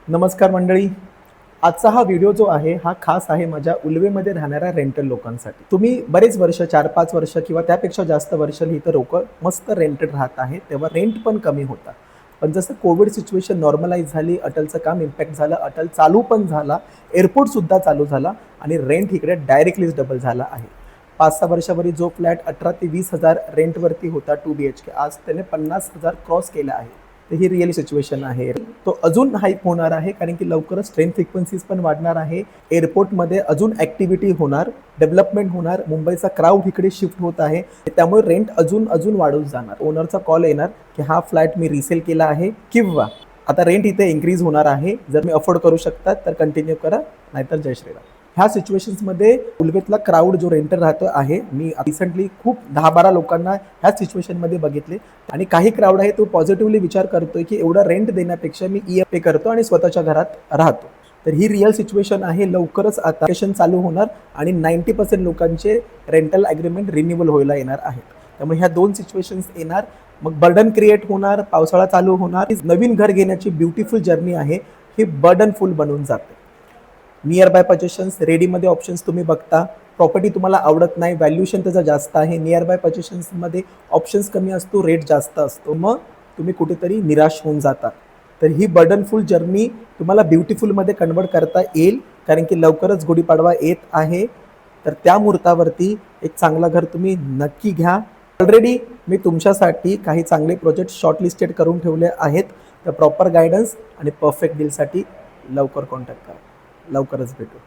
नमस्कार मंडळी. आजचा हा व्हिडिओ जो आहे हा खास आहे माझ्या उल्वेमध्ये राहणाऱ्या रेंटल लोकांसाठी. तुम्ही बरेच वर्ष 4-5 वर्ष किंवा त्यापेक्षा जास्त वर्ष इथं लोकं मस्त रेंटेड राहत आहेत, तेव्हा रेंट पण कमी होता. पण जसं कोविड सिच्युएशन नॉर्मलाइज झाली, अटलचं काम इम्पॅक्ट झालं, अटल चालू पण झाला, एअरपोर्टसुद्धा चालू झाला आणि रेंट इकडे डायरेक्टलीच डबल झाला आहे. 5-6 वर्षापूर्वी जो फ्लॅट 18 ते 20,000 रेंटवरती होता 2 BHK, आज त्याने 50,000 क्रॉस केला आहे. तर ही रिअल सिच्युएशन आहे. तो अजून हाईप होणार आहे कारण की लवकरच ट्रेन फ्रिक्वेन्सीज पण वाढणार आहे. एअरपोर्टमध्ये अजून ॲक्टिव्हिटी होणार, डेव्हलपमेंट होणार, मुंबईचा क्राऊड इकडे शिफ्ट होत आहे, त्यामुळे रेंट अजून अजून वाढत जाणार. ओनरचा कॉल येणार की हा फ्लॅट मी रिसेल केला आहे किंवा आता रेंट इथे इन्क्रीज होणार आहे, जर मी अफोर्ड करू शकतात तर कंटिन्यू करा, नाहीतर जय श्रीराम. ह्या सिच्युएशन्समध्ये उल्वेतला क्राऊड जो रेंटर राहतो आहे, मी रिसेंटली खूप 10-12 लोकांना ह्या सिच्युएशनमध्ये बघितले आणि काही क्राऊड आहे तो पॉझिटिव्हली विचार करतोय की एवढा रेंट देण्यापेक्षा मी EMI पे करतो आणि स्वतःच्या घरात राहतो. तर ही रिअल सिच्युएशन आहे. लवकरच आता सेशन चालू होणार आणि 90% लोकांचे रेंटल ॲग्रीमेंट रिन्युअल व्हायला येणार आहेत. त्यामुळे ह्या 2 सिच्युएशन्स येणार, मग बर्डन क्रिएट होणार, पावसाळा चालू होणार. नवीन घर घेण्याची ब्युटिफुल जर्नी आहे, ही बर्डनफुल बनून जाते. नियर बाय पजेशन्स, रेडीमध्ये ऑप्शन्स तुम्ही बघता, प्रॉपर्टी तुम्हाला आवडत नाही, व्हॅल्युएशन त्याचं जास्त आहे, नियर बाय पजेशन्समध्ये ऑप्शन्स कमी असतो, रेट जास्त असतो, मग तुम्ही कुठेतरी निराश होऊन जाता. तर ही बर्डनफुल जर्नी तुम्हाला ब्युटिफुलमध्ये कन्वर्ट करता येईल कारण की लवकरच गुढीपाडवा येत आहे. तर त्या मुहूर्तावरती एक चांगलं घर तुम्ही नक्की घ्या. ऑलरेडी मी तुमच्यासाठी काही चांगले प्रोजेक्ट शॉर्टलिस्टेड करून ठेवले आहेत. तर प्रॉपर गायडन्स आणि परफेक्ट डीलसाठी लवकर कॉन्टॅक्ट करा. लवकरच भेटू.